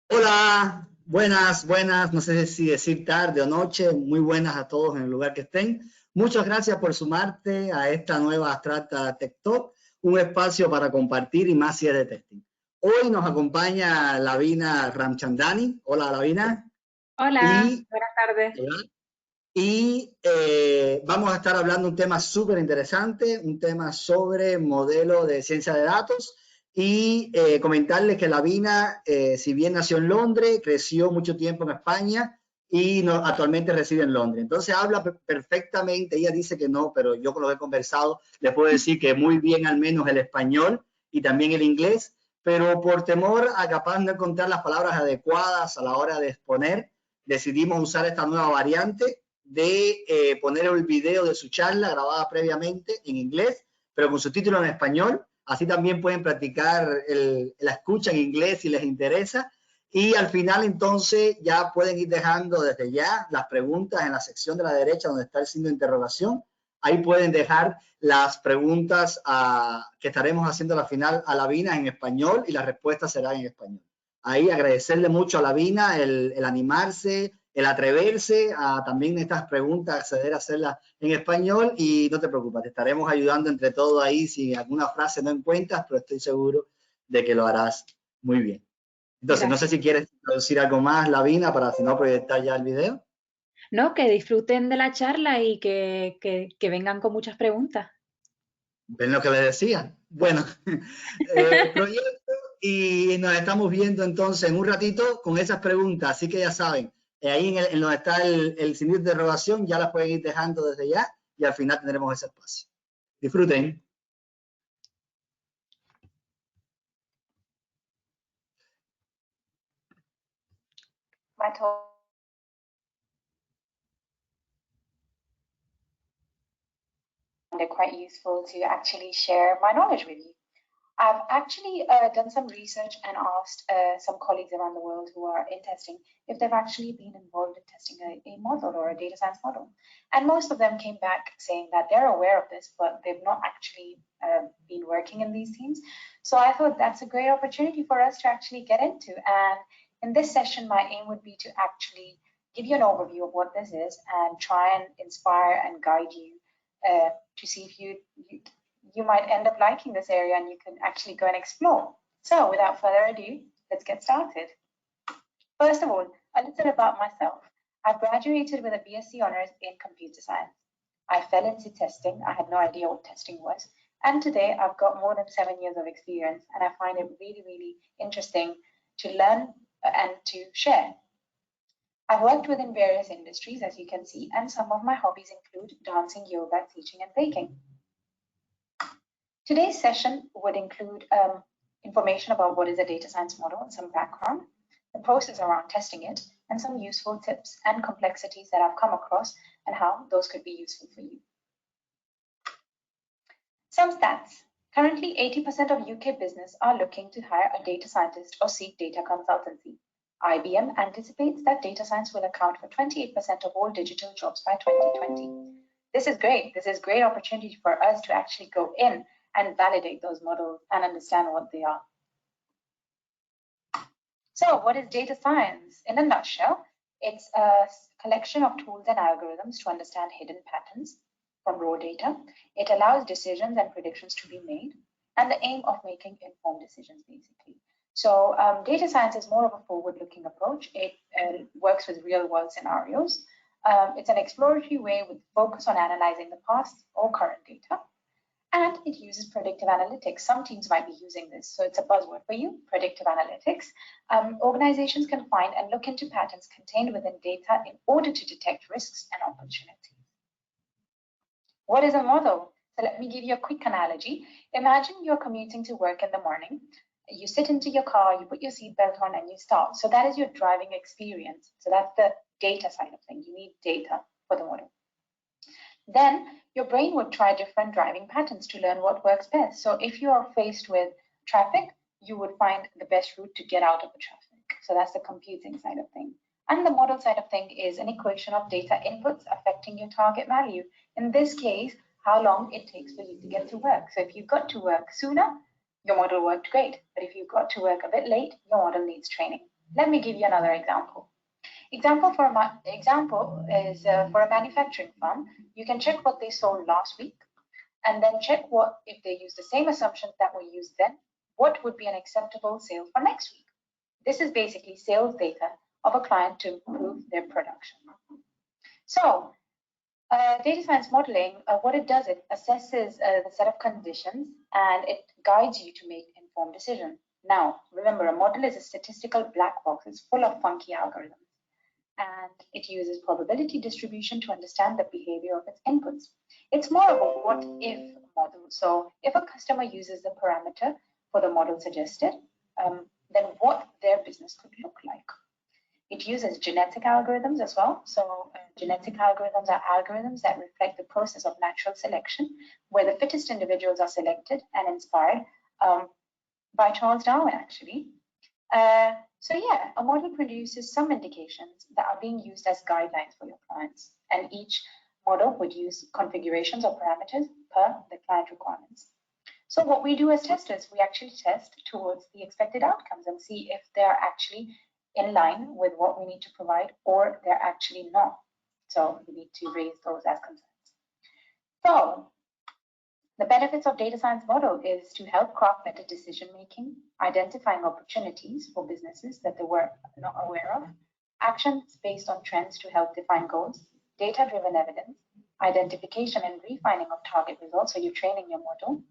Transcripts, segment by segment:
Hola, buenas, no sé si decir tarde o noche, muy buenas a todos en el lugar que estén. Muchas gracias por sumarte a esta nueva Abstracta Tech Talk, un espacio para compartir y más si es de testing. Hoy nos acompaña Lavina Ramchandani. Hola, Lavina. Hola, Y, buenas tardes. vamos a estar hablando un tema súper interesante, un tema sobre modelo de ciencia de datos y comentarles que Lavina, si bien nació en Londres, creció mucho tiempo en España y actualmente reside en Londres. Entonces habla perfectamente, ella dice que no, pero yo con lo que he conversado le puedo decir que muy bien al menos el español y también el inglés, pero por temor a capaz no encontrar las palabras adecuadas a la hora de exponer, decidimos usar esta nueva variante de poner el video de su charla grabada previamente en inglés, pero con subtítulos en español. Así también pueden practicar la escucha en inglés si les interesa. Y al final, entonces, ya pueden ir dejando desde ya las preguntas en la sección de la derecha donde está el signo de interrogación. Ahí pueden dejar las preguntas que estaremos haciendo al final a Lavina en español y la respuesta será en español. Ahí agradecerle mucho a Lavina el animarse, el atreverse a también estas preguntas, acceder a hacerlas en español y no te preocupes, te estaremos ayudando entre todos ahí si alguna frase no encuentras, pero estoy seguro de que lo harás muy bien. Entonces, no sé Gracias. si quieres introducir algo más, Lavina, para si no proyectar ya el video. No, que disfruten de la charla y que vengan con muchas preguntas. ¿Ven lo que les decía? Bueno, proyecto y nos estamos viendo entonces en un ratito con esas preguntas, así que ya saben, ahí en donde está el signo de interrogación, ya las pueden ir dejando desde ya y al final tendremos ese espacio. Disfruten. They're quite useful to actually share my knowledge with you. I've actually done some research and asked some colleagues around the world who are in testing if they've actually been involved in testing a model or a data science model. And most of them came back saying that they're aware of this, but they've not actually been working in these teams. So I thought that's a great opportunity for us to actually get into. And in this session, my aim would be to actually give you an overview of what this is and try and inspire and guide you to see if you might end up liking this area and you can actually go and explore. So without further ado, let's get started. First of all, a little about myself. I graduated with a BSc Honours in Computer Science. I fell into testing. I had no idea what testing was. And today I've got more than 7 years of experience and I find it really, really interesting to learn and to share. I've worked within various industries, as you can see, and some of my hobbies include dancing, yoga, teaching, and baking. Today's session would include information about what is a data science model and some background, the process around testing it, and some useful tips and complexities that I've come across and how those could be useful for you. Some stats. Currently, 80% of UK business are looking to hire a data scientist or seek data consultancy. IBM anticipates that data science will account for 28% of all digital jobs by 2020. This is great. This is a great opportunity for us to actually go in and validate those models and understand what they are. So what is data science? In a nutshell, it's a collection of tools and algorithms to understand hidden patterns from raw data. It allows decisions and predictions to be made, and the aim of making informed decisions, basically. So data science is more of a forward-looking approach. It works with real-world scenarios. It's an exploratory way with focus on analyzing the past or current data. And it uses predictive analytics. Some teams might be using this, so it's a buzzword for you, predictive analytics. Organizations can find and look into patterns contained within data in order to detect risks and opportunities. What is a model? So let me give you a quick analogy. Imagine you're commuting to work in the morning. You sit into your car, you put your seatbelt on, and you start. So that is your driving experience. So that's the data side of things. You need data for the model. Then your brain would try different driving patterns to learn what works best. So if you are faced with traffic, you would find the best route to get out of the traffic. So that's the computing side of things. And the model side of things is an equation of data inputs affecting your target value. In this case, how long it takes for you to get to work. So if you got to work sooner, your model worked great. But if you got to work a bit late, your model needs training. Let me give you another example. Example is for a manufacturing firm. You can check what they sold last week, and then check what, if they use the same assumptions that were used then, what would be an acceptable sale for next week. This is basically sales data of a client to improve their production. So data science modeling, what it does, it assesses the set of conditions and it guides you to make informed decisions. Now, remember, a model is a statistical black box. It's full of funky algorithms, and it uses probability distribution to understand the behavior of its inputs. It's more of a what-if model. So if a customer uses the parameter for the model suggested, then what their business could look like. It uses genetic algorithms as well. So genetic algorithms are algorithms that reflect the process of natural selection, where the fittest individuals are selected and inspired by Charles Darwin, actually. So yeah, a model produces some indications that are being used as guidelines for your clients, and each model would use configurations or parameters per the client requirements. So what we do as testers, we actually test towards the expected outcomes and see if they are actually in line with what we need to provide, or they're actually not. So we need to raise those as concerns. So the benefits of data science model is to help craft better decision making, identifying opportunities for businesses that they were not aware of, actions based on trends to help define goals, data-driven evidence, identification and refining of target results, so you're training your model,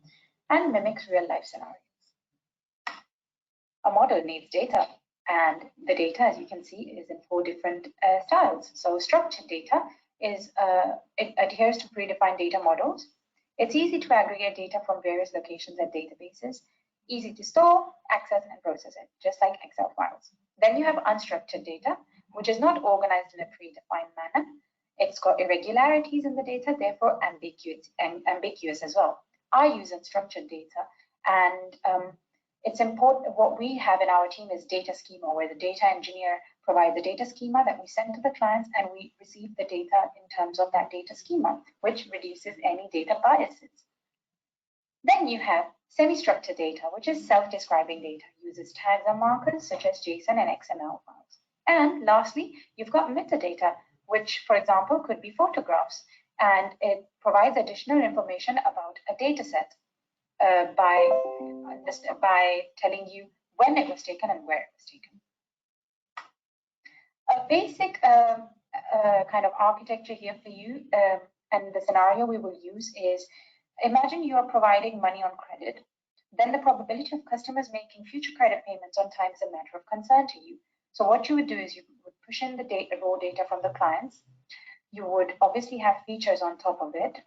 and mimics real-life scenarios. A model needs data, and the data, as you can see, is in 4 different styles. So structured data is it adheres to predefined data models. It's easy to aggregate data from various locations and databases, easy to store, access, and process it, just like Excel files. Then you have unstructured data, which is not organized in a predefined manner. It's got irregularities in the data, therefore ambiguous as well. I use unstructured data, and it's important. What we have in our team is data schema, where the data engineer provides the data schema that we send to the clients, and we receive the data in terms of that data schema, which reduces any data biases. Then you have semi-structured data, which is self-describing data, uses tags and markers such as JSON and XML files. And lastly, you've got metadata, which, for example, could be photographs, and it provides additional information about a data set by telling you when it was taken and where it was taken. A basic kind of architecture here for you, and the scenario we will use is, imagine you are providing money on credit. Then the probability of customers making future credit payments on time is a matter of concern to you. So what you would do is you would push in the raw data from the clients. You would obviously have features on top of it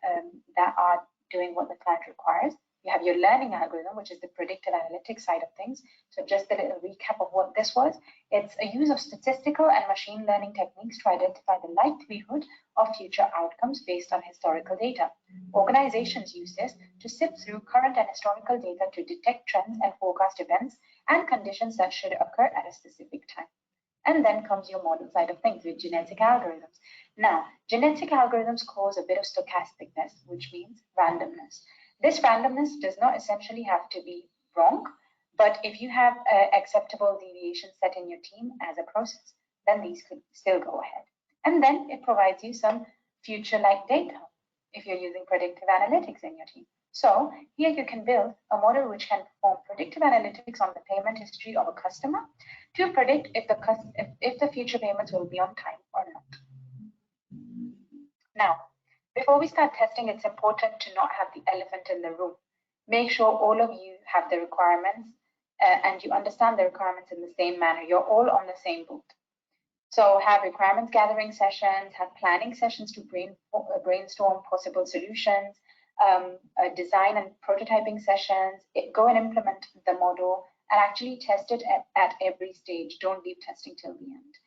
that are doing what the client requires. You have your learning algorithm, which is the predictive analytics side of things. So just a little recap of what this was. It's a use of statistical and machine learning techniques to identify the likelihood of future outcomes based on historical data. Organizations use this to sift through current and historical data to detect trends and forecast events and conditions that should occur at a specific time. And then comes your model side of things with genetic algorithms. Now, genetic algorithms cause a bit of stochasticness, which means randomness. This randomness does not essentially have to be wrong, but if you have acceptable deviations set in your team as a process, then these could still go ahead. And then it provides you some future-like data if you're using predictive analytics in your team. So here you can build a model which can perform predictive analytics on the payment history of a customer to predict if the future payments will be on time or not. Now, before we start testing, it's important to not have the elephant in the room. Make sure all of you have the requirements and you understand the requirements in the same manner. You're all on the same boat. So have requirements gathering sessions, have planning sessions to brainstorm possible solutions, design and prototyping sessions, go and implement the model and actually test it at every stage. Don't leave testing till the end.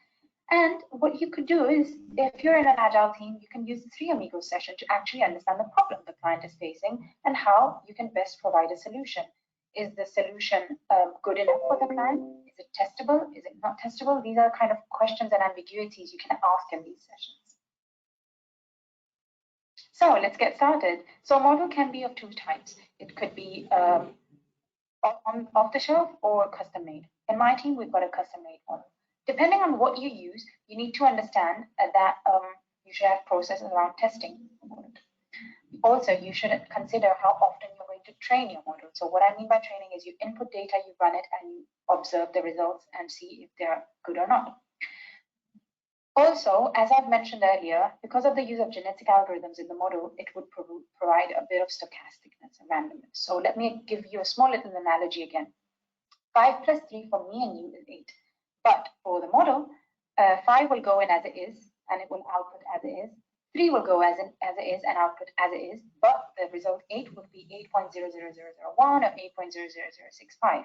And what you could do is, if you're in an agile team, you can use the 3 Amigos session to actually understand the problem the client is facing and how you can best provide a solution. Is the solution good enough for the client? Is it testable? Is it not testable? These are kind of questions and ambiguities you can ask in these sessions. So let's get started. So a model can be of 2 types. It could be off the shelf or custom made. In my team, we've got a custom made model. Depending on what you use, you need to understand that you should have processes around testing. Also, you should consider how often you're going to train your model. So what I mean by training is you input data, you run it, and you observe the results and see if they're good or not. Also, as I've mentioned earlier, because of the use of genetic algorithms in the model, it would provide a bit of stochasticness and randomness. So let me give you a small little analogy again. 5 plus 3 for me and you is 8. But for the model, 5 will go in as it is, and it will output as it is. 3 will go as it is and output as it is, but the result 8 would be 8.00001 or 8.00065.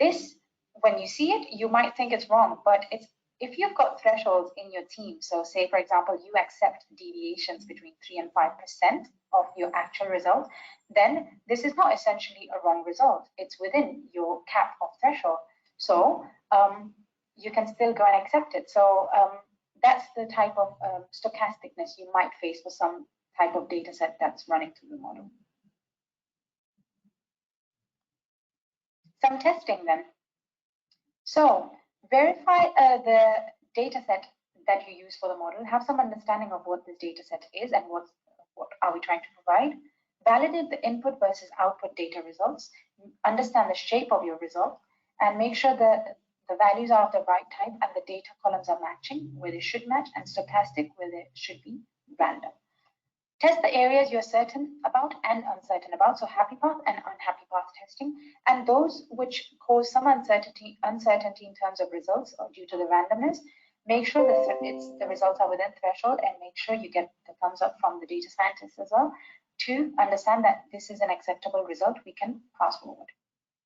This, when you see it, you might think it's wrong, but it's if you've got thresholds in your team, so say, for example, you accept deviations between 3 and 5% of your actual result, then this is not essentially a wrong result. It's within your cap of threshold. So you can still go and accept it. So that's the type of stochasticness you might face for some type of data set that's running through the model. Some testing then. So verify the data set that you use for the model, have some understanding of what this data set is and what are we trying to provide. Validate the input versus output data results, understand the shape of your result, and make sure that the values are of the right type and the data columns are matching where they should match and stochastic where they should be random. Test the areas you're certain about and uncertain about, so happy path and unhappy path testing, and those which cause some uncertainty in terms of results or due to the randomness. Make sure that the results are within threshold and make sure you get the thumbs up from the data scientists as well to understand that this is an acceptable result we can pass forward.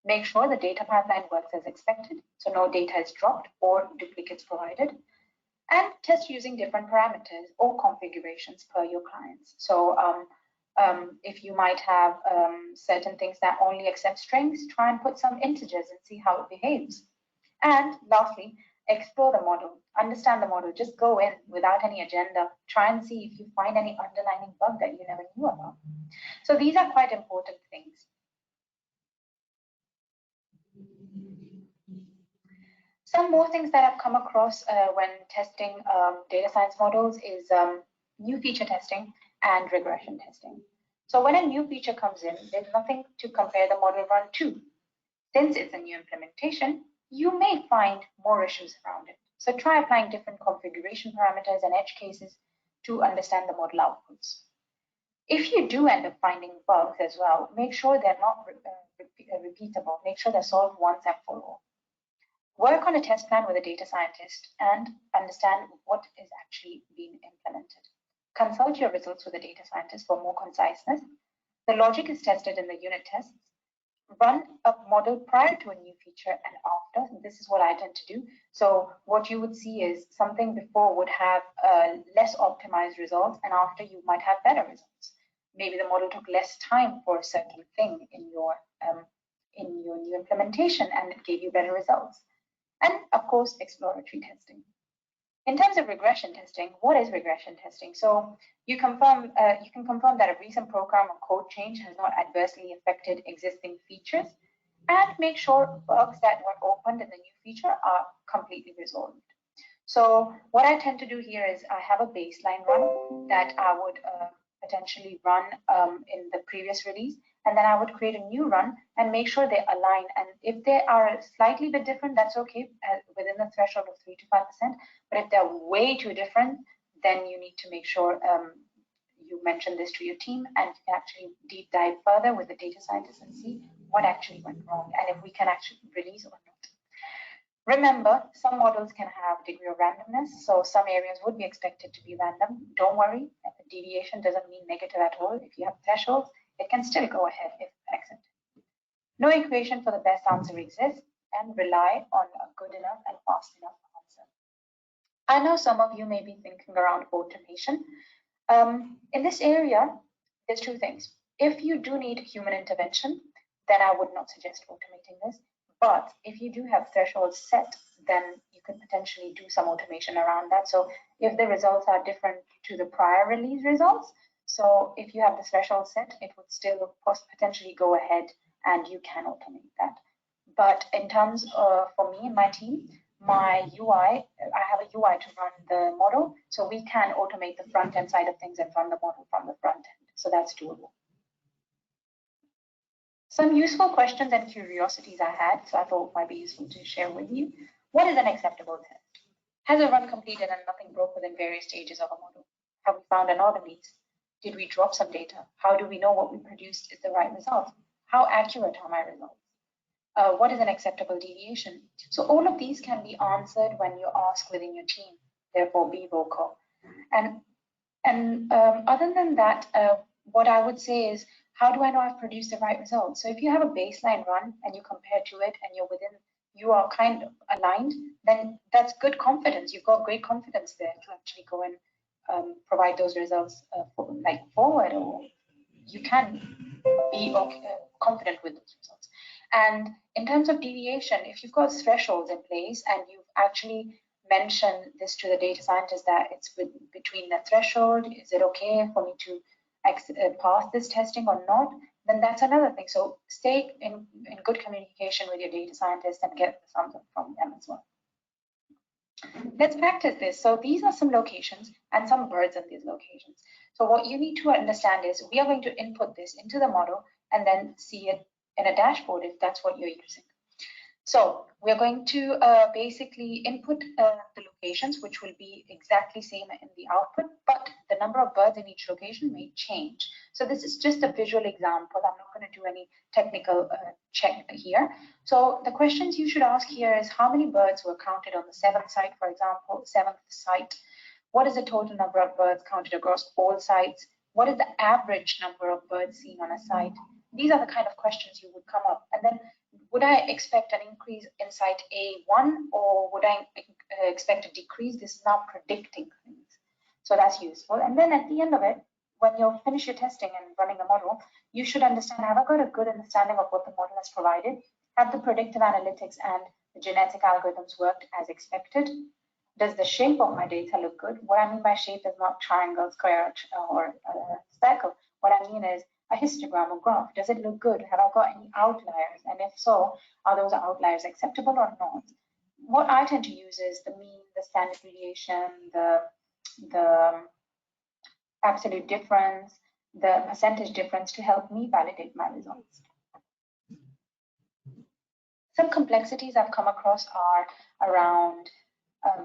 Make sure the data pipeline works as expected, so no data is dropped or duplicates provided. And test using different parameters or configurations per your clients. So if you might have certain things that only accept strings, try and put some integers and see how it behaves. And lastly, explore the model, understand the model, just go in without any agenda, try and see if you find any underlying bug that you never knew about. So these are quite important things. Some more things that I've come across when testing data science models is new feature testing and regression testing. So when a new feature comes in, there's nothing to compare the model run to. Since it's a new implementation, you may find more issues around it. So try applying different configuration parameters and edge cases to understand the model outputs. If you do end up finding bugs as well, make sure they're not repeatable. Make sure they're solved once and for all. Work on a test plan with a data scientist and understand what is actually being implemented. Consult your results with a data scientist for more conciseness. The logic is tested in the unit tests. Run a model prior to a new feature and after. This is what I tend to do. So what you would see is something before would have less optimized results, and after you might have better results. Maybe the model took less time for a certain thing in your new implementation, and it gave you better results. And of course, exploratory testing. In terms of regression testing, what is regression testing? So you can confirm that a recent program or code change has not adversely affected existing features, and make sure bugs that were opened in the new feature are completely resolved. So what I tend to do here is I have a baseline run that I would potentially run in the previous release, and then I would create a new run and make sure they align. And if they are slightly bit different, that's okay, within the threshold of 3 to 5%. But if they're way too different, then you need to make sure you mention this to your team and actually deep dive further with the data scientists and see what actually went wrong and if we can actually release or not. Remember, some models can have a degree of randomness, so some areas would be expected to be random. Don't worry, deviation doesn't mean negative at all. If you have thresholds, it can still go ahead if accepted. No equation for the best answer exists, and rely on a good enough and fast enough answer. I know some of you may be thinking around automation. In this area, there's two things. If you do need human intervention, then I would not suggest automating this. But if you do have thresholds set, then you could potentially do some automation around that. So if the results are different to the prior release results, so if you have the threshold set, it would still potentially go ahead and you can automate that. But in terms of, for me and my team, my UI, I have a UI to run the model, so we can automate the front end side of things and run the model from the front end. So that's doable. Some useful questions and curiosities I had, so I thought it might be useful to share with you. What is an acceptable test? Has a run completed and nothing broke within various stages of a model? Have we found anomalies? Did we drop some data? How do we know what we produced is the right result? How accurate are my results? What is an acceptable deviation? So all of these can be answered when you ask within your team, therefore be vocal. And other than that, what I would say is, how do I know I've produced the right result? So if you have a baseline run and you compare to it and you are kind of aligned, then that's good confidence. You've got great confidence there to actually go and provide those results forward, or you can be confident with those results. And in terms of deviation, if you've got thresholds in place and you've actually mentioned this to the data scientist that it's between the threshold, is it okay for me to pass this testing or not, then that's another thing. So stay in good communication with your data scientist and get the thumbs up from them as well. Let's practice this. So these are some locations and some birds in these locations. So what you need to understand is we are going to input this into the model and then see it in a dashboard if that's what you're using. So we're going to basically input the locations, which will be exactly same in the output, but the number of birds in each location may change. So this is just a visual example. I'm not going to do any technical check here. So the questions you should ask here is how many birds were counted on the 7th site, for example, 7th site? What is the total number of birds counted across all sites? What is the average number of birds seen on a site? These are the kind of questions you would come up. And then would I expect an increase in site A1 or would I expect a decrease? This is now predicting things. So that's useful. And then at the end of it, when you finish your testing and running the model, you should understand, have I got a good understanding of what the model has provided? Have the predictive analytics and the genetic algorithms worked as expected? Does the shape of my data look good? What I mean by shape is not triangle, square, or circle. What I mean is a histogram or graph. Does it look good? Have I got any outliers? And if so, are those outliers acceptable or not? What I tend to use is the mean, the standard deviation, the absolute difference, the percentage difference to help me validate my results. Some complexities I've come across are around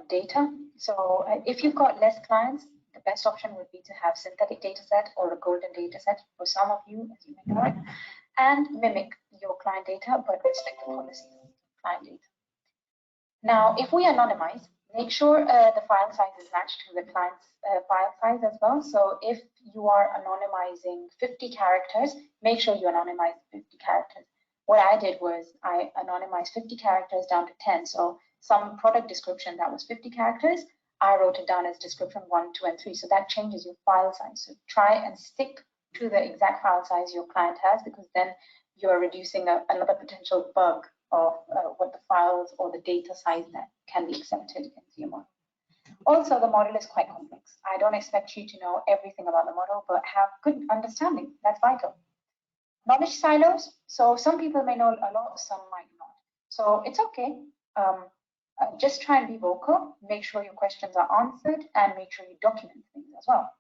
data. So if you've got less clients, the best option would be to have synthetic data set or a golden data set for some of you, as you may know it, and mimic your client data, but respect the policies of client data. Now, if we anonymize, make sure the file size is matched to the client's file size as well. So if you are anonymizing 50 characters, make sure you anonymize 50 characters. What I did was I anonymized 50 characters down to 10. So some product description that was 50 characters, I wrote it down as description 1, 2, and 3. So that changes your file size. So try and stick to the exact file size your client has, because then you're reducing another potential bug of what the files or the data size that can be accepted into your model. Also, the model is quite complex. I don't expect you to know everything about the model, but have good understanding. That's vital. Knowledge silos. So some people may know a lot, some might not. So it's okay. Just try and be vocal, make sure your questions are answered, and make sure you document things as well.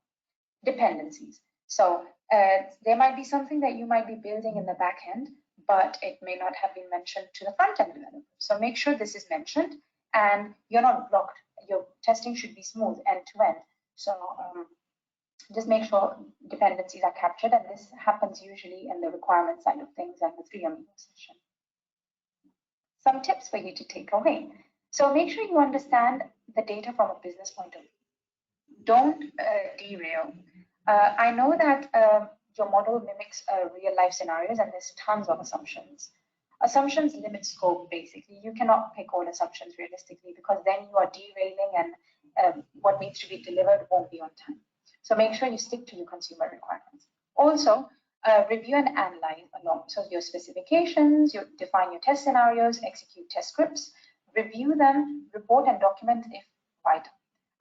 Dependencies. So there might be something that you might be building in the back end, but it may not have been mentioned to the front end developer. So make sure this is mentioned and you're not blocked. Your testing should be smooth end to end. So just make sure dependencies are captured, and this happens usually in the requirement side of things and the 3 amino session. Some tips for you to take away. So make sure you understand the data from a business point of view. Don't derail. I know that your model mimics real life scenarios and there's tons of assumptions. Assumptions limit scope, basically. You cannot pick all assumptions realistically, because then you are derailing and what needs to be delivered won't be on time. So make sure you stick to your consumer requirements. Also, review and analyze along. So your specifications, you define your test scenarios, execute test scripts, review them, report and document if vital.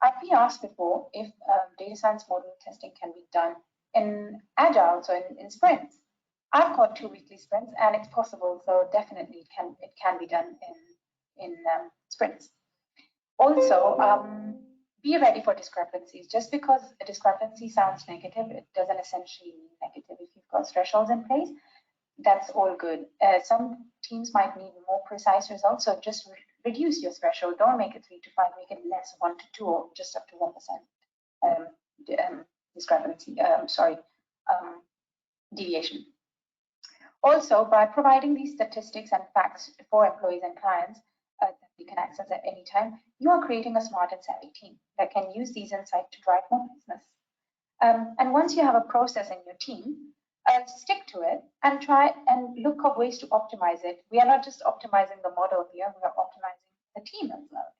I've been asked before if data science model testing can be done in agile, so in sprints. I've got 2 weekly sprints and it's possible, so definitely it can be done in sprints. Also, be ready for discrepancies. Just because a discrepancy sounds negative, it doesn't essentially mean negative. If you've got thresholds in place, that's all good. Some teams might need more precise results, so just reduce your threshold. Don't make it 3 to 5, make it less, 1 to 2, or just up to 1% discrepancy, deviation. Also, by providing these statistics and facts for employees and clients that we can access at any time, you are creating a smart and savvy team that can use these insights to drive more business. And once you have a process in your team, stick to it and try and look for ways to optimize it. We are not just optimizing the model here, we are optimizing the team as well.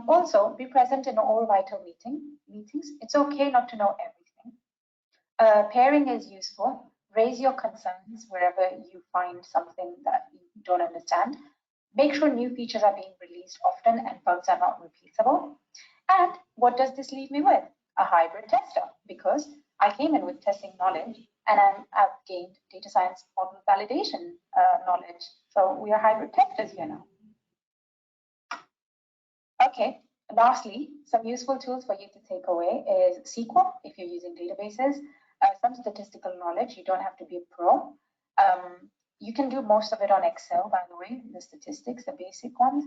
Also, be present in all vital meetings. It's okay not to know everything. Pairing is useful. Raise your concerns wherever you find something that you don't understand. Make sure new features are being released often and bugs are not replaceable. And what does this leave me with? A hybrid tester, because I came in with testing knowledge and I've gained data science model validation knowledge. So we are hybrid testers here now. Okay, lastly, some useful tools for you to take away is SQL, if you're using databases, some statistical knowledge. You don't have to be a pro. You can do most of it on Excel, by the way, the statistics, the basic ones.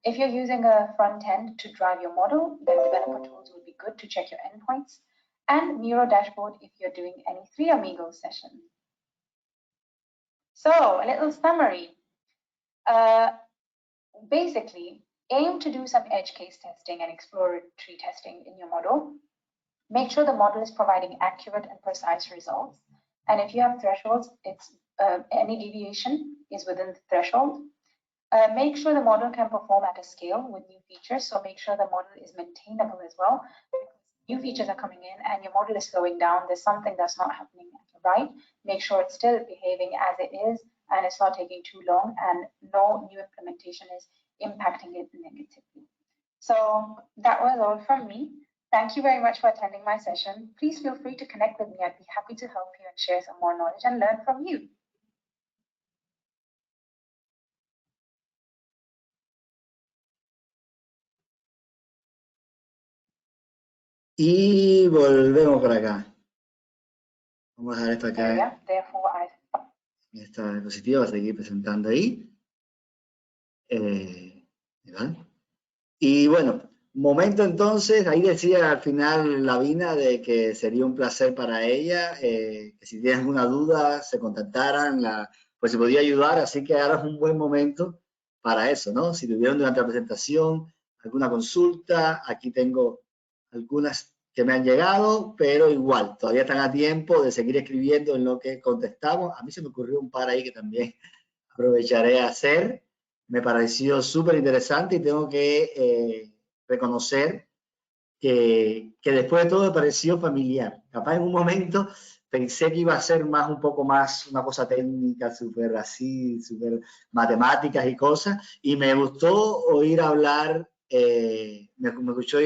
If you're using a front end to drive your model, then developer tools would be good to check your endpoints. And Miro dashboard if you're doing any 3Amigos sessions. So a little summary. Basically, aim to do some edge case testing and exploratory testing in your model. Make sure the model is providing accurate and precise results. And if you have thresholds, it's any deviation is within the threshold. Make sure the model can perform at a scale with new features. So make sure the model is maintainable as well. New features are coming in and your model is slowing down. There's something that's not happening right. Make sure it's still behaving as it is and it's not taking too long and no new implementation is impacting it negatively. So that was all from me. Thank you very much for attending my session. Please feel free to connect with me. I'd be happy to help you and share some more knowledge and learn from you. Y volvemos por acá. Vamos a dejar esto acá. En esta diapositiva va a seguir presentando ahí. ¿Vale? Y bueno, momento entonces, ahí decía al final Lavina de que sería un placer para ella, que si tienen alguna duda se contactaran, pues se podía ayudar, así que ahora es un buen momento para eso, ¿no? Si tuvieron durante la presentación alguna consulta, aquí tengo algunas que me han llegado, pero igual, todavía están a tiempo de seguir escribiendo en lo que contestamos. A mí se me ocurrió un par ahí que también aprovecharé a hacer. Me pareció súper interesante y tengo que reconocer que después de todo me pareció familiar. Capaz en un momento pensé que iba a ser más, un poco más una cosa técnica, súper así, súper matemáticas y cosas, y me gustó oír hablar, me gustó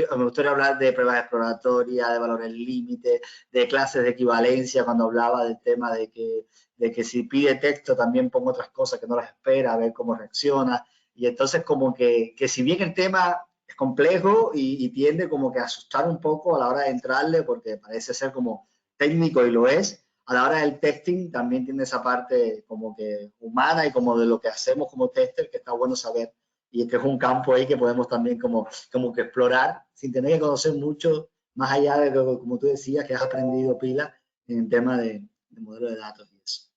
hablar de pruebas exploratorias, de valores límite, de clases de equivalencia, cuando hablaba del tema de que si pide texto también pongo otras cosas que no las espera, a ver cómo reacciona. Y entonces como que si bien el tema es complejo y tiende como que a asustar un poco a la hora de entrarle, porque parece ser como técnico y lo es, a la hora del testing también tiene esa parte como que humana y como de lo que hacemos como tester, que está bueno saber. Y que es un campo ahí que podemos también como que explorar sin tener que conocer mucho, más allá de lo, como tú decías, que has aprendido pila en el tema de modelo de datos y eso.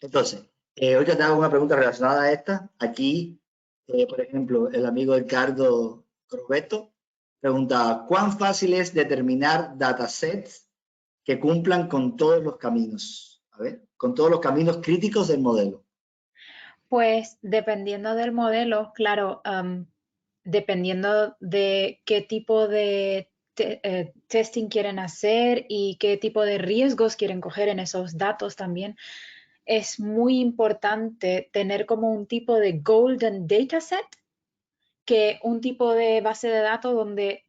Entonces, hoy te hago una pregunta relacionada a esta. Aquí, por ejemplo, el amigo Ricardo Crobeto pregunta, ¿cuán fácil es determinar datasets que cumplan con todos los caminos? A ver, con todos los caminos críticos del modelo. Pues dependiendo del modelo, claro, dependiendo de qué tipo de testing quieren hacer y qué tipo de riesgos quieren coger en esos datos también, es muy importante tener como un tipo de golden dataset, que un tipo de base de datos donde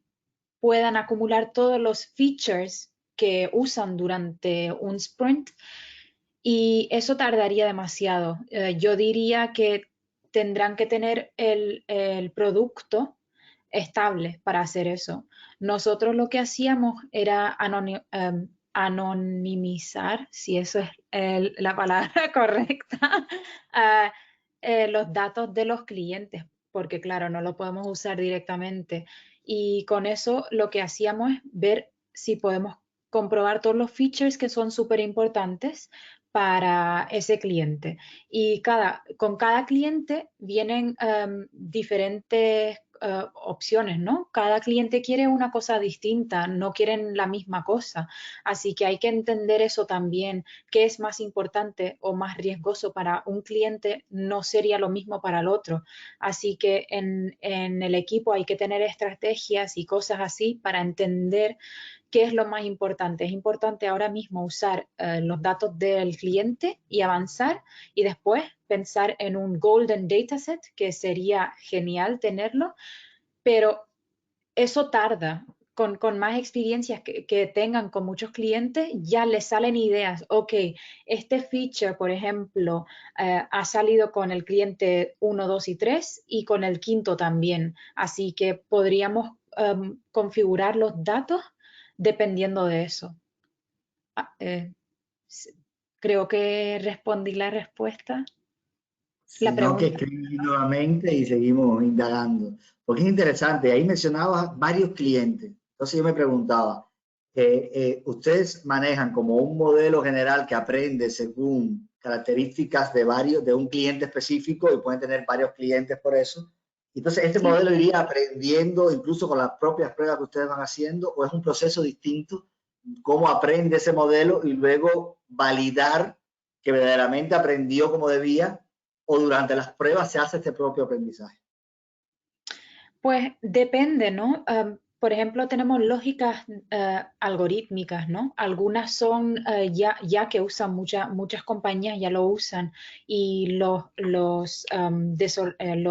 puedan acumular todos los features que usan durante un sprint. Y eso tardaría demasiado. Yo diría que tendrán que tener el producto estable para hacer eso. Nosotros lo que hacíamos era anonimizar, si eso es la palabra correcta, los datos de los clientes, porque claro, no lo podemos usar directamente. Y con eso lo que hacíamos es ver si podemos comprobar todos los features que son súper importantes para ese cliente. Y con cada cliente vienen diferentes opciones, ¿no? Cada cliente quiere una cosa distinta, no quieren la misma cosa. Así que hay que entender eso también, qué es más importante o más riesgoso para un cliente no sería lo mismo para el otro. Así que en el equipo hay que tener estrategias y cosas así para entender qué es lo más importante. Es importante ahora mismo usar los datos del cliente y avanzar y después pensar en un golden dataset, que sería genial tenerlo, pero eso tarda. Con más experiencias que tengan con muchos clientes, ya les salen ideas. Ok, este feature, por ejemplo, ha salido con el cliente 1, 2 y 3 y con el quinto también. Así que podríamos configurar los datos dependiendo de eso. Ah, creo que respondí la respuesta. La Sino que pregunta. escribí nuevamente y seguimos indagando. Porque es interesante, ahí mencionabas varios clientes. Entonces yo me preguntaba, ¿ustedes manejan como un modelo general que aprende según características de un cliente específico y pueden tener varios clientes por eso? Entonces, ¿este Sí. modelo iría aprendiendo incluso con las propias pruebas que ustedes van haciendo o es un proceso distinto? ¿Cómo aprende ese modelo y luego validar que verdaderamente aprendió como debía o durante las pruebas se hace este propio aprendizaje? Pues depende, ¿no? Por ejemplo, tenemos lógicas algorítmicas, ¿no? Algunas son ya que usan muchas compañías, ya lo usan y los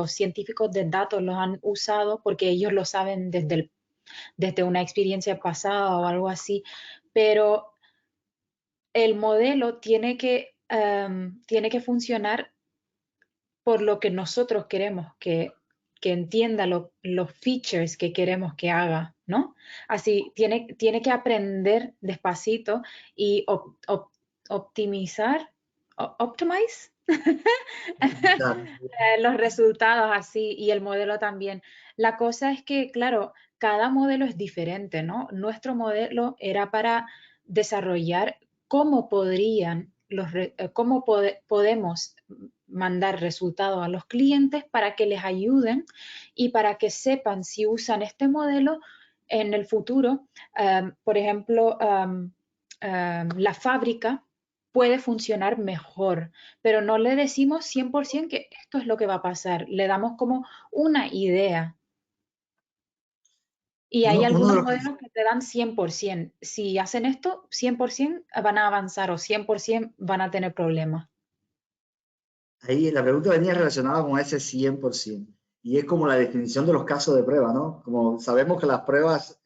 científicos de datos los han usado porque ellos lo saben desde una experiencia pasada o algo así, pero el modelo tiene que funcionar por lo que nosotros queremos que entienda los features que queremos que haga, ¿no? Así, tiene que aprender despacito y optimize los resultados así y el modelo también. La cosa es que, claro, cada modelo es diferente, ¿no? Nuestro modelo era para desarrollar cómo podemos mandar resultados a los clientes para que les ayuden y para que sepan si usan este modelo en el futuro. Por ejemplo, la fábrica puede funcionar mejor, pero no le decimos 100% que esto es lo que va a pasar, le damos como una idea. Y hay Uno de algunos los modelos que te dan 100%. Si hacen esto, 100% van a avanzar o 100% van a tener problemas. ahí la pregunta venía relacionada con ese 100%. Y es como la definición de los casos de prueba, ¿no? Como sabemos que las pruebas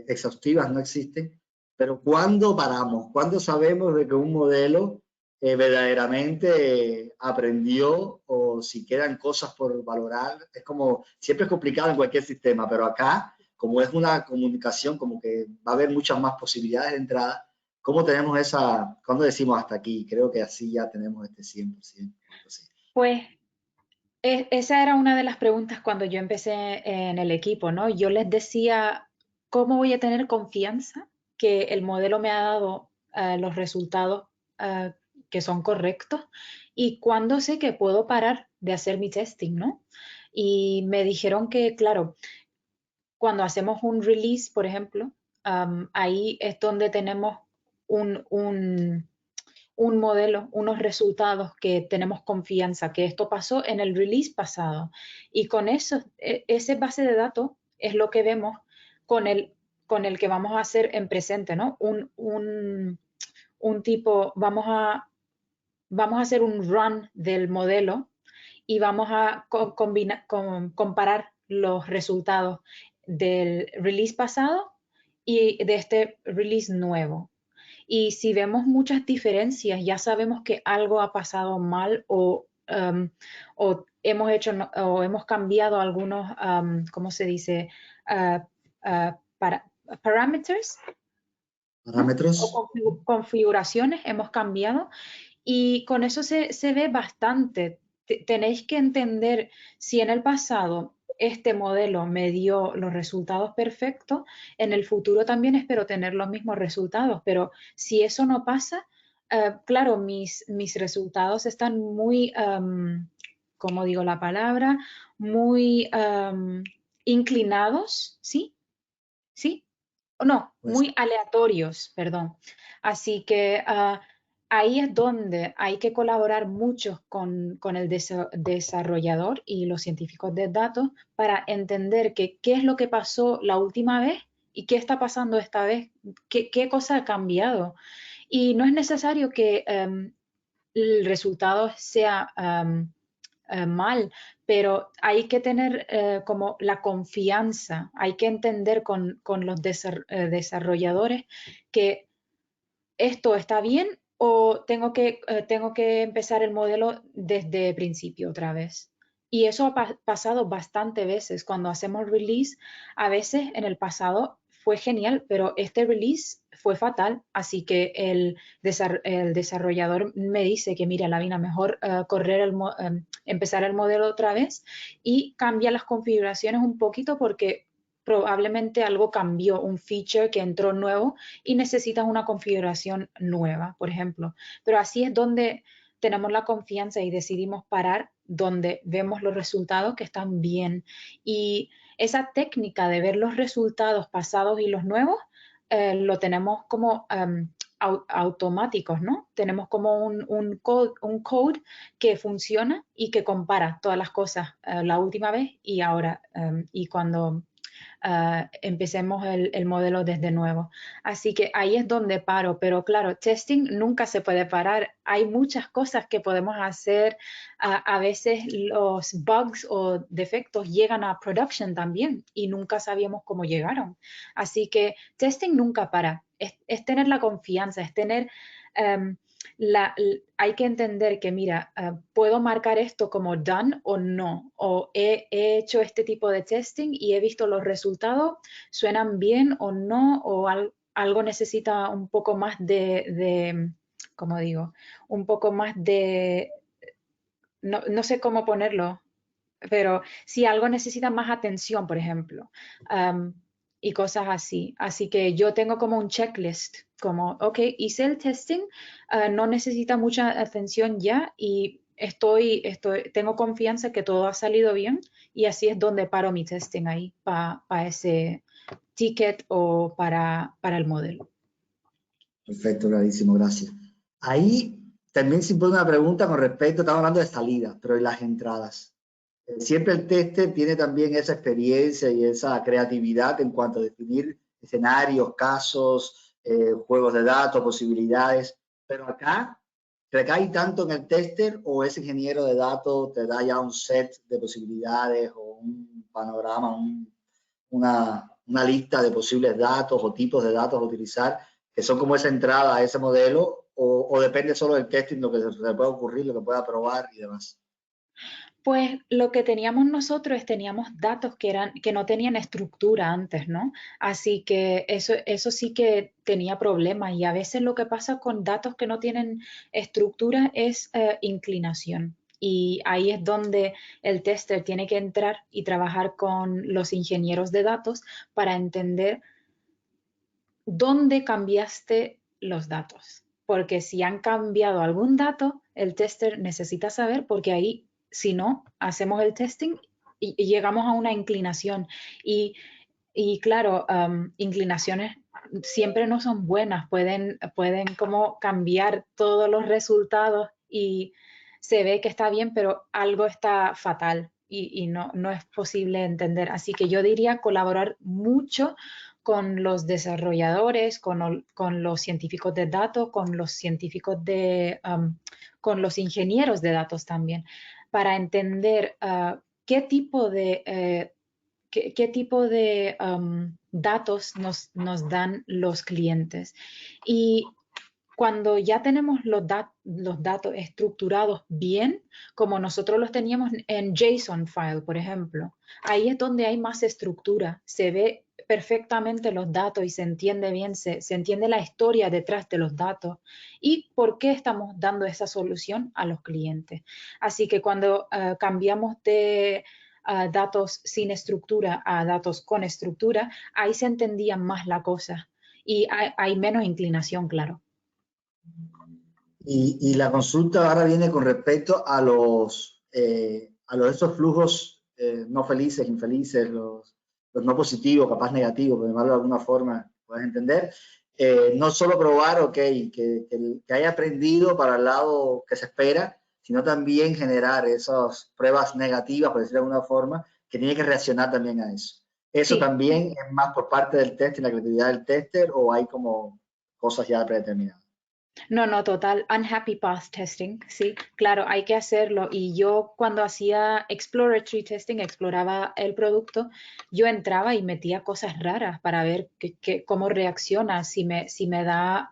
exhaustivas no existen, pero ¿cuándo paramos? ¿Cuándo sabemos de que un modelo verdaderamente aprendió o si quedan cosas por valorar? Es como, siempre es complicado en cualquier sistema, pero acá, como es una comunicación, como que va a haber muchas más posibilidades de entrada. ¿Cómo tenemos cuándo decimos hasta aquí? Creo que así ya tenemos este 100%. Así. Pues esa era una de las preguntas cuando yo empecé en el equipo, ¿no? Yo les decía, ¿cómo voy a tener confianza que el modelo me ha dado los resultados que son correctos? ¿Y cuándo sé que puedo parar de hacer mi testing, ¿no? Y me dijeron que, claro, cuando hacemos un release, por ejemplo, ahí es donde tenemos un modelo, unos resultados que tenemos confianza, que esto pasó en el release pasado. Y con eso, ese base de datos es lo que vemos con el que vamos a hacer en presente, ¿no? Un tipo, vamos a hacer un run del modelo y vamos a comparar los resultados del release pasado y de este release nuevo. Y si vemos muchas diferencias, ya sabemos que algo ha pasado mal o o hemos hecho o hemos cambiado algunos, ¿cómo se dice? Parámetros Parámetros. o configuraciones hemos cambiado y con eso se ve bastante. Tenéis que entender si en el pasado este modelo me dio los resultados perfectos, en el futuro también espero tener los mismos resultados, pero si eso no pasa, claro, mis resultados están muy, ¿cómo digo la palabra? Muy inclinados, ¿sí? ¿Sí? No, Pues, muy aleatorios, perdón. Así que ahí es donde hay que colaborar mucho con el desarrollador y los científicos de datos para entender qué es lo que pasó la última vez y qué está pasando esta vez, qué cosa ha cambiado. Y no es necesario que el resultado sea mal, pero hay que tener como la confianza, hay que entender con los desarrolladores que esto está bien o tengo que empezar el modelo desde el principio otra vez. Y eso ha pasado bastante veces. Cuando hacemos release, a veces en el pasado fue genial, pero este release fue fatal. Así que el desarrollador me dice que, mira, Lavina, mejor empezar el modelo otra vez y cambia las configuraciones un poquito porque probablemente algo cambió, un feature que entró nuevo y necesitas una configuración nueva, por ejemplo. Pero así es donde tenemos la confianza y decidimos parar, donde vemos los resultados que están bien. Y esa técnica de ver los resultados pasados y los nuevos, lo tenemos como automáticos, ¿no? Tenemos como un code que funciona y que compara todas las cosas la última vez y ahora. Y cuando empecemos el modelo desde nuevo. Así que ahí es donde paro, pero claro, testing nunca se puede parar. Hay muchas cosas que podemos hacer. A veces los bugs o defectos llegan a production también y nunca sabíamos cómo llegaron. Así que testing nunca para. Es tener la confianza, es tener... hay que entender que, mira, puedo marcar esto como done o no, o he hecho este tipo de testing y he visto los resultados, suenan bien o no, o algo necesita un poco más ¿cómo digo? Un poco más de, no sé cómo ponerlo, pero si algo necesita más atención, por ejemplo, y cosas así. Así que yo tengo como un checklist, como, ok, hice el testing, no necesita mucha atención ya y tengo confianza que todo ha salido bien y así es donde paro mi testing ahí para ese ticket o para el modelo. perfecto, clarísimo, gracias. Ahí también se pone una pregunta con respecto, estamos hablando de salidas, pero ¿y las entradas? Siempre el tester tiene también esa experiencia y esa creatividad en cuanto a definir escenarios, casos, juegos de datos, posibilidades, pero acá recae tanto en el tester o ese ingeniero de datos te da ya un set de posibilidades o un panorama, una lista de posibles datos o tipos de datos a utilizar que son como esa entrada a ese modelo o depende solo del testing, lo que se pueda ocurrir, lo que pueda probar y demás. Pues lo que teníamos nosotros es teníamos datos que no tenían estructura antes, ¿no? Así que eso sí que tenía problemas y a veces lo que pasa con datos que no tienen estructura es inclinación. Y ahí es donde el tester tiene que entrar y trabajar con los ingenieros de datos para entender dónde cambiaste los datos. Porque si han cambiado algún dato, el tester necesita saber porque ahí, si no, hacemos el testing y llegamos a una inclinación. Y claro, inclinaciones siempre no son buenas, pueden como cambiar todos los resultados y se ve que está bien, pero algo está fatal y no es posible entender. Así que yo diría colaborar mucho con los desarrolladores, con los científicos de datos, con los científicos con los ingenieros de datos también, para entender qué tipo de qué tipo de datos nos dan los clientes. Y cuando ya tenemos los datos estructurados bien, como nosotros los teníamos en JSON file, por ejemplo, ahí es donde hay más estructura, se ve perfectamente los datos y se entiende bien, se entiende la historia detrás de los datos y por qué estamos dando esa solución a los clientes. Así que cuando cambiamos de datos sin estructura a datos con estructura, ahí se entendía más la cosa y hay menos inclinación, claro. Y la consulta ahora viene con respecto a esos flujos no felices, infelices, los no positivos, capaz negativos, por llamarlo de alguna forma, puedes entender. No solo probar, ok, que haya aprendido para el lado que se espera, sino también generar esas pruebas negativas, por decirlo de alguna forma, que tiene que reaccionar también a eso. ¿Eso Sí. también es más por parte del test y la creatividad del tester o hay como cosas ya predeterminadas? No, total, unhappy path testing, sí, claro, hay que hacerlo. Y yo cuando hacía exploratory testing, exploraba el producto, yo entraba y metía cosas raras para ver cómo reacciona, si me da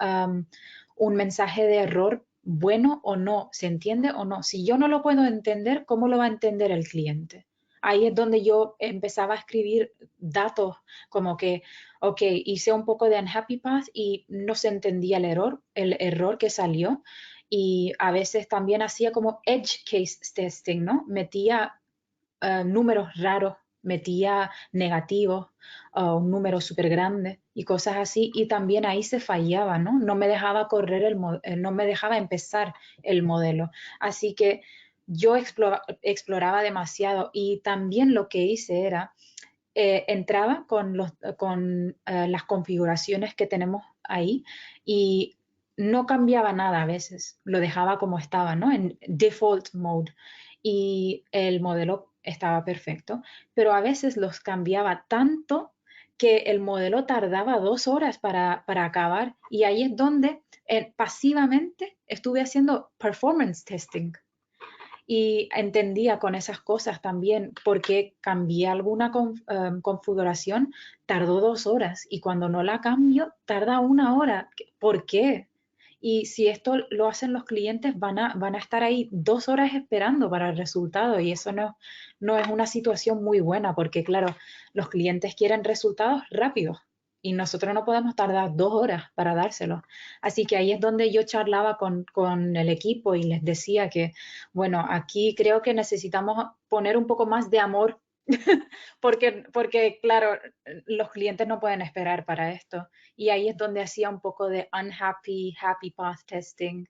un mensaje de error bueno o no, se entiende o no. Si yo no lo puedo entender, ¿cómo lo va a entender el cliente? Ahí es donde yo empezaba a escribir datos como que ok, hice un poco de unhappy path y no se entendía el error que salió. Y a veces también hacía como edge case testing, ¿no? Metía números raros, metía negativos, un número súper grande y cosas así. Y también ahí se fallaba, ¿no? No me dejaba correr no me dejaba empezar el modelo. Así que yo exploraba demasiado y también lo que hice era entraba con las configuraciones que tenemos ahí y no cambiaba nada a veces, lo dejaba como estaba, ¿no? En default mode y el modelo estaba perfecto, pero a veces los cambiaba tanto que el modelo tardaba 2 horas para acabar y ahí es donde pasivamente estuve haciendo performance testing y entendía con esas cosas también porque cambié alguna configuración, tardó 2 horas y cuando no la cambio, tarda 1 hora. ¿Por qué? Y si esto lo hacen los clientes, van a estar ahí 2 horas esperando para el resultado y eso no es una situación muy buena porque, claro, los clientes quieren resultados rápidos y nosotros no podemos tardar 2 horas para dárselo. Así que ahí es donde yo charlaba con el equipo y les decía que, bueno, aquí creo que necesitamos poner un poco más de amor porque, claro, los clientes no pueden esperar para esto. Y ahí es donde hacía un poco de happy path testing.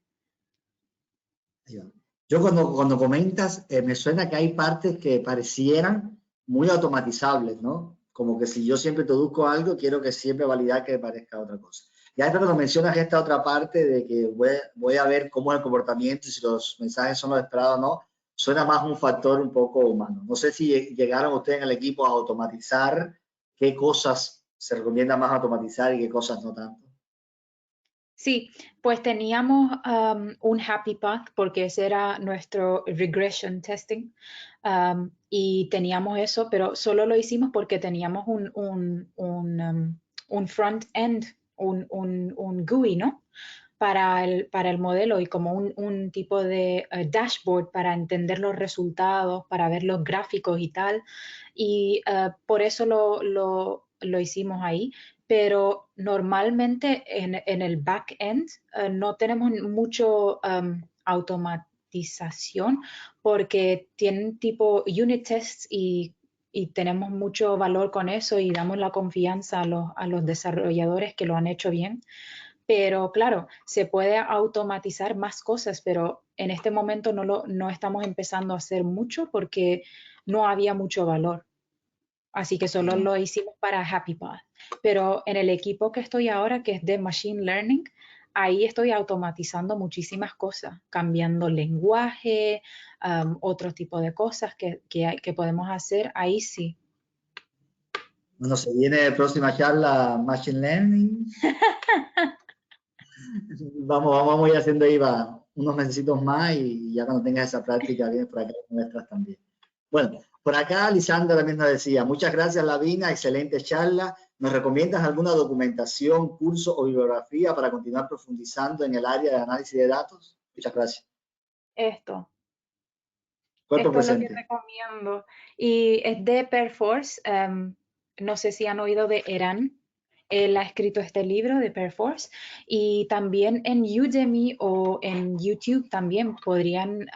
Yo cuando comentas, me suena que hay partes que parecieran muy automatizables, ¿no? Como que si yo siempre introduzco algo, quiero que siempre validar que parezca otra cosa. Ya después cuando mencionas esta otra parte de que voy a ver cómo es el comportamiento y si los mensajes son los esperados o no, suena más un factor un poco humano. No sé si llegaron ustedes en el equipo a automatizar, qué cosas se recomienda más automatizar y qué cosas no tanto. Sí, pues teníamos un happy path porque ese era nuestro regression testing y teníamos eso, pero solo lo hicimos porque teníamos un front end, un GUI, ¿no? Para el modelo y como un tipo de dashboard para entender los resultados, para ver los gráficos y tal. Y por eso lo hicimos ahí. Pero normalmente en el back-end no tenemos mucho automatización porque tienen tipo unit tests y tenemos mucho valor con eso y damos la confianza a los desarrolladores que lo han hecho bien. Pero claro, se puede automatizar más cosas, pero en este momento no estamos empezando a hacer mucho porque no había mucho valor. Así que solo lo hicimos para Happy Path. Pero en el equipo que estoy ahora, que es de Machine Learning, ahí estoy automatizando muchísimas cosas, cambiando lenguaje, otro tipo de cosas que podemos hacer. Ahí sí. Bueno, se viene próxima charla Machine Learning. Vamos a ir haciendo ahí unos mesecitos más y ya cuando tengas esa práctica vienes por acá con nuestras también. Bueno, por acá Lisandra también nos decía, muchas gracias Lavina, excelente charla, ¿Nos recomiendas alguna documentación, curso o bibliografía para continuar profundizando en el área de análisis de datos? Muchas gracias. Esto. Cuerpo Esto es lo que presente. recomiendo. Y es de Perforce. No sé si han oído de Eran. Él ha escrito este libro de Perforce. Y también en Udemy o en YouTube también podrían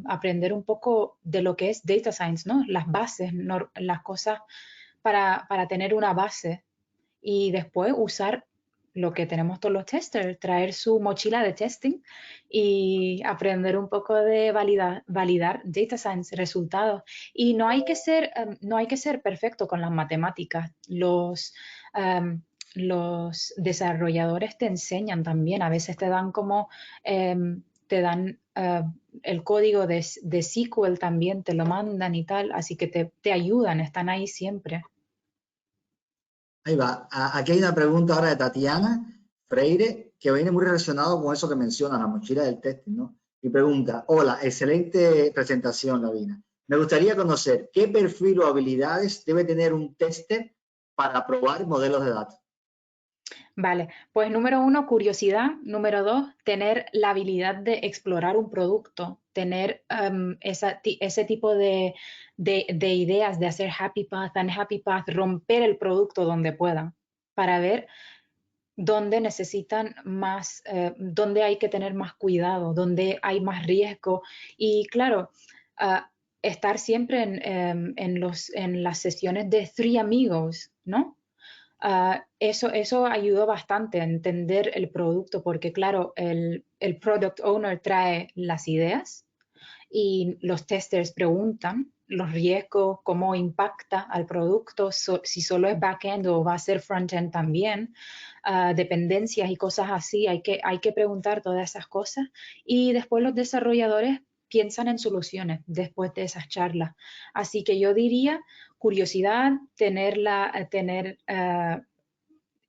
aprender un poco de lo que es Data Science, ¿no? Las bases, las cosas para tener una base y después usar lo que tenemos todos los testers, traer su mochila de testing y aprender un poco de validar data science resultados. Y no hay que ser perfecto con las matemáticas. Los desarrolladores te enseñan también, a veces te dan te dan el código de SQL también, te lo mandan y tal, así que te ayudan, están ahí siempre. Ahí va. Aquí hay una pregunta ahora de Tatiana Freire, que viene muy relacionado con eso que menciona, la mochila del testing, ¿no? Y pregunta, hola, excelente presentación, Lavina. Me gustaría conocer qué perfil o habilidades debe tener un tester para probar modelos de datos. Vale, pues número uno, curiosidad. Número dos, tener la habilidad de explorar un producto, tener ese tipo de ideas de hacer happy path, unhappy path, romper el producto donde puedan para ver dónde necesitan más, dónde hay que tener más cuidado, dónde hay más riesgo. Y claro, estar siempre en las sesiones de Three Amigos, ¿no? Eso ayudó bastante a entender el producto porque, claro, el product owner trae las ideas y los testers preguntan los riesgos, cómo impacta al producto, si solo es backend o va a ser frontend también, dependencias y cosas así. Hay que preguntar todas esas cosas y después los desarrolladores piensan en soluciones después de esas charlas. Así que yo diría curiosidad, tener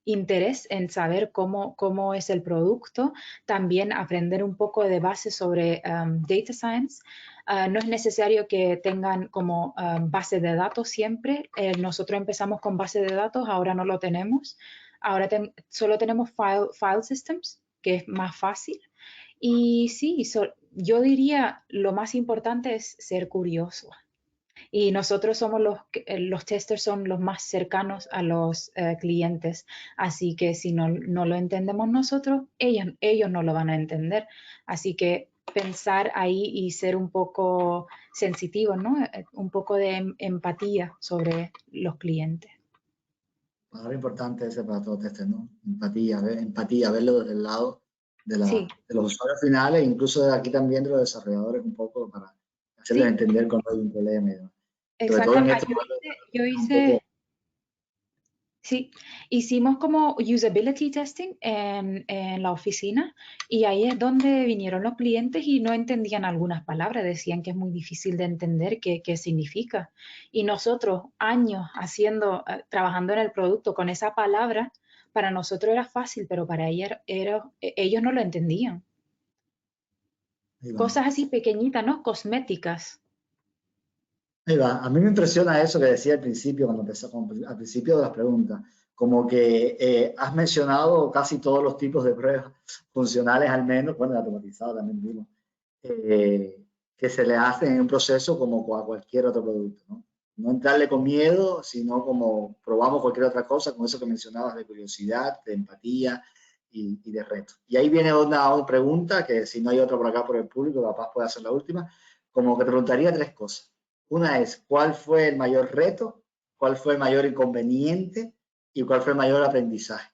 interés en saber cómo es el producto, también aprender un poco de base sobre data science. No es necesario que tengan como base de datos siempre. Nosotros empezamos con base de datos, ahora no lo tenemos. Ahora solo tenemos file systems, que es más fácil. Y sí, yo diría lo más importante es ser curioso. Y nosotros somos los testers son los más cercanos a los clientes, así que si no lo entendemos nosotros, ellos no lo van a entender. Así que pensar ahí y ser un poco sensitivos, ¿no? Un poco de empatía sobre los clientes. Palabra importante ese para todo tester, ¿no? Empatía, verlo desde el lado Sí, de los usuarios finales, incluso de aquí también de los desarrolladores un poco para hacerles sí, entender cuando hay un problema y demás. Sobre todo en exactamente. estos momentos Yo un poco. hice Sí, hicimos como usability testing en la oficina y ahí es donde vinieron los clientes y no entendían algunas palabras, decían que es muy difícil de entender qué significa. Y nosotros, años trabajando en el producto con esa palabra, para nosotros era fácil, pero para ellos no lo entendían. Ahí va. Cosas así pequeñitas, ¿no? Cosméticas. Ahí va. A mí me impresiona eso que decía al principio, al principio de las preguntas, como que has mencionado casi todos los tipos de pruebas funcionales al menos, bueno, automatizado también vimos, que se le hacen en un proceso como a cualquier otro producto, ¿no? No entrarle con miedo, sino como probamos cualquier otra cosa, con eso que mencionabas de curiosidad, de empatía y de reto. Y ahí viene una pregunta que si no hay otra por acá por el público, capaz puede hacer la última, como que te preguntaría tres cosas. Una es, ¿cuál fue el mayor reto? ¿Cuál fue el mayor inconveniente? ¿Y cuál fue el mayor aprendizaje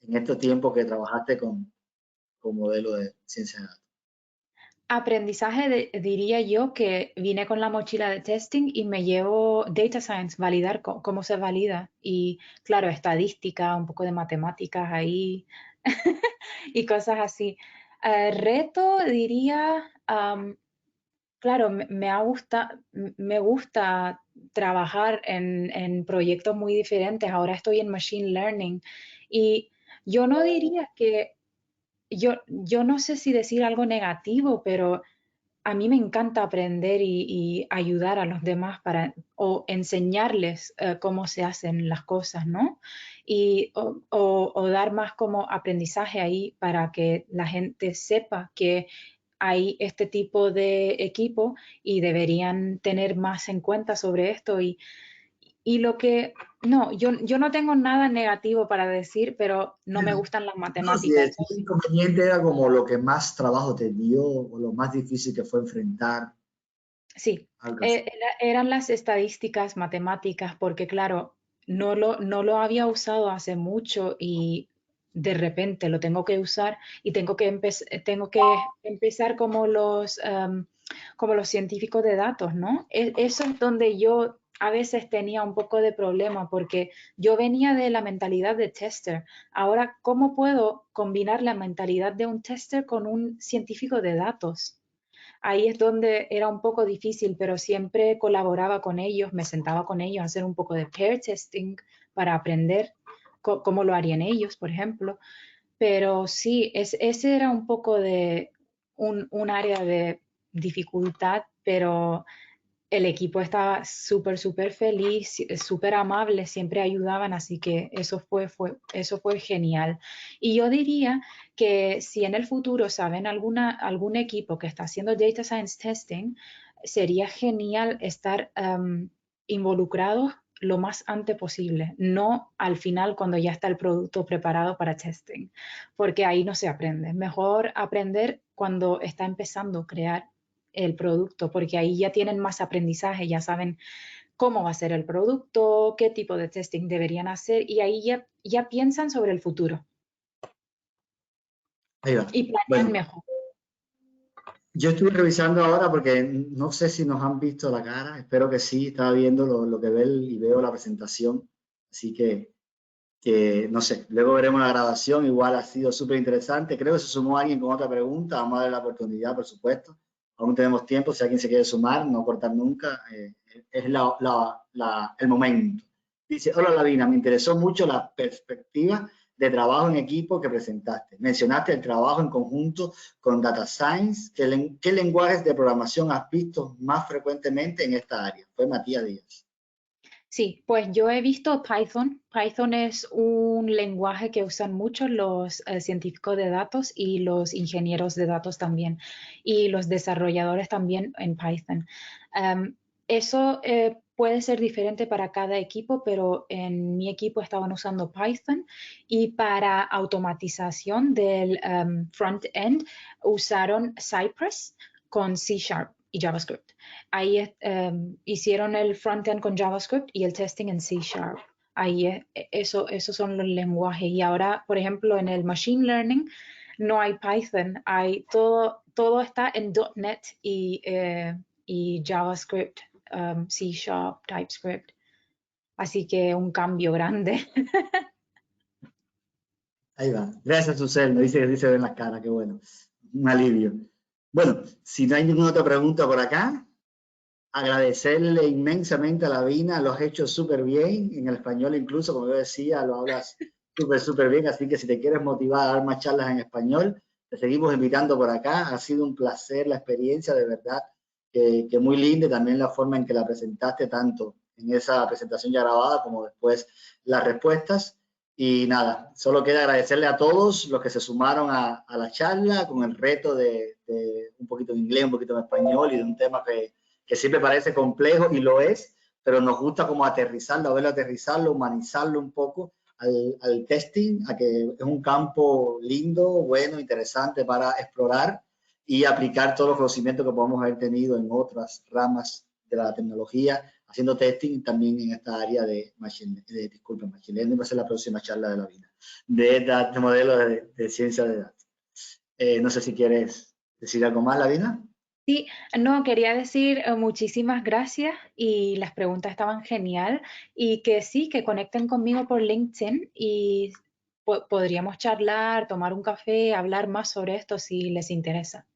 en estos tiempos que trabajaste con modelo de ciencia de datos? Aprendizaje, diría yo que vine con la mochila de testing y me llevo data science, validar cómo se valida. Y claro, estadística, un poco de matemáticas ahí y cosas así. Reto, diría, claro, me gusta trabajar en proyectos muy diferentes. Ahora estoy en machine learning y yo no diría que, yo no sé si decir algo negativo, pero a mí me encanta aprender y ayudar a los demás o enseñarles cómo se hacen las cosas, ¿no? O dar más como aprendizaje ahí para que la gente sepa que hay este tipo de equipo y deberían tener más en cuenta sobre esto. Y lo que, no, yo no tengo nada negativo para decir, pero no me gustan las No, si matemáticas. el inconveniente era como lo que más trabajo te dio o lo más difícil que fue enfrentar, Sí, algo así. eran las estadísticas matemáticas, porque claro, no lo había usado hace mucho y de repente lo tengo que usar y tengo que empezar como los científicos de datos, ¿no? Eso es donde yo a veces tenía un poco de problema porque yo venía de la mentalidad de tester. Ahora, ¿cómo puedo combinar la mentalidad de un tester con un científico de datos? Ahí es donde era un poco difícil, pero siempre colaboraba con ellos, me sentaba con ellos a hacer un poco de pair testing para aprender cómo lo harían ellos, por ejemplo. Pero sí, ese era un poco de un área de dificultad, pero el equipo estaba súper feliz, súper amable, siempre ayudaban, así que eso fue genial. Y yo diría que si en el futuro saben algún equipo que está haciendo Data Science Testing, sería genial estar involucrados lo más antes posible, no al final cuando ya está el producto preparado para testing, porque ahí no se aprende. Mejor aprender cuando está empezando a crear el producto, porque ahí ya tienen más aprendizaje, ya saben cómo va a ser el producto, qué tipo de testing deberían hacer y ahí ya piensan sobre el futuro Ahí va. y planean Bueno, mejor. yo estuve revisando ahora porque no sé si nos han visto la cara, espero que sí, estaba viendo lo que ve y veo la presentación, así que no sé, luego veremos la grabación, igual ha sido súper interesante, creo que se sumó alguien con otra pregunta, vamos a darle la oportunidad, por supuesto, aún tenemos tiempo, si alguien se quiere sumar, no cortar nunca, es el momento. Dice, hola Lavina, me interesó mucho la perspectiva de trabajo en equipo que presentaste. Mencionaste el trabajo en conjunto con Data Science. ¿Qué lenguajes de programación has visto más frecuentemente en esta área? Fue Matías Díaz. Sí, pues yo he visto Python. Python es un lenguaje que usan mucho los científicos de datos y los ingenieros de datos también, y los desarrolladores también en Python. Eso puede ser diferente para cada equipo, pero en mi equipo estaban usando Python y para automatización del front-end usaron Cypress con C# y JavaScript. Ahí hicieron el frontend con JavaScript y el testing en C#. Ahí esos son los lenguajes. Y ahora, por ejemplo, en el Machine Learning no hay Python, todo está en .NET y JavaScript, C#, TypeScript. Así que un cambio grande. Ahí va. Gracias, Susel. Me dice que sí se ven las caras, qué bueno. Un alivio. Bueno, si no hay ninguna otra pregunta por acá, agradecerle inmensamente a Lavina, lo has hecho súper bien, en el español incluso, como yo decía, lo hablas súper bien, así que si te quieres motivar a dar más charlas en español, te seguimos invitando por acá. Ha sido un placer la experiencia, de verdad, que muy linda, también la forma en que la presentaste, tanto en esa presentación ya grabada como después las respuestas. Y nada, solo queda agradecerle a todos los que se sumaron a la charla con el reto de un poquito de inglés, un poquito de español y de un tema que siempre parece complejo y lo es, pero nos gusta como aterrizarlo, verlo aterrizarlo, humanizarlo un poco al testing, a que es un campo lindo, bueno, interesante para explorar y aplicar todos los conocimientos que podemos haber tenido en otras ramas de la tecnología, haciendo testing también en esta área de machine learning, va a ser la próxima charla de la vida, de modelos de ciencia de datos. No sé si quieres decir algo más, Lavina. Sí, no, quería decir muchísimas gracias y las preguntas estaban genial y que sí, que conecten conmigo por LinkedIn y podríamos charlar, tomar un café, hablar más sobre esto si les interesa.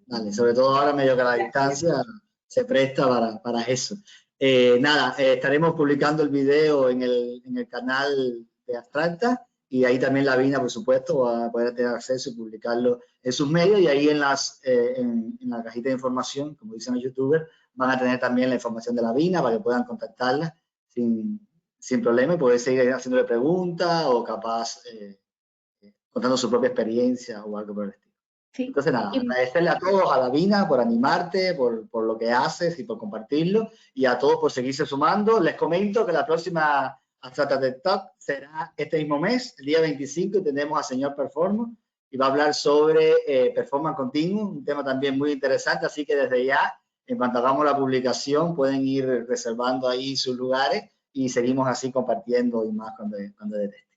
Vale, sobre todo ahora medio que la Gracias. distancia se presta para eso. Nada, estaremos publicando el video en el canal de Abstracta y ahí también Lavina, por supuesto, va a poder tener acceso y publicarlo en sus medios, y ahí en la cajita de información, como dicen los youtubers, van a tener también la información de Lavina para que puedan contactarla sin problema y poder seguir haciéndole preguntas o capaz contando su propia experiencia o algo por el estilo. Sí. Entonces, nada, agradecerle a todos, a Lavina por animarte, por lo que haces y por compartirlo, y a todos por seguirse sumando. Les comento que la próxima Abstracta TED Talk será este mismo mes, el día 25, y tendremos a señor Performance, y va a hablar sobre Performance Continuum, un tema también muy interesante, así que desde ya, en cuanto hagamos la publicación, pueden ir reservando ahí sus lugares, y seguimos así compartiendo y más cuando deteste.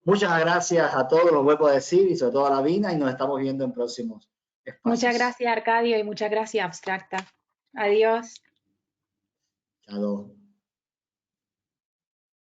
Muchas gracias a todos, lo vuelvo a decir, y sobre todo a Lavina, y nos estamos viendo en próximos espacios. Muchas gracias, Arcadio, y muchas gracias, Abstracta. Adiós. Chao.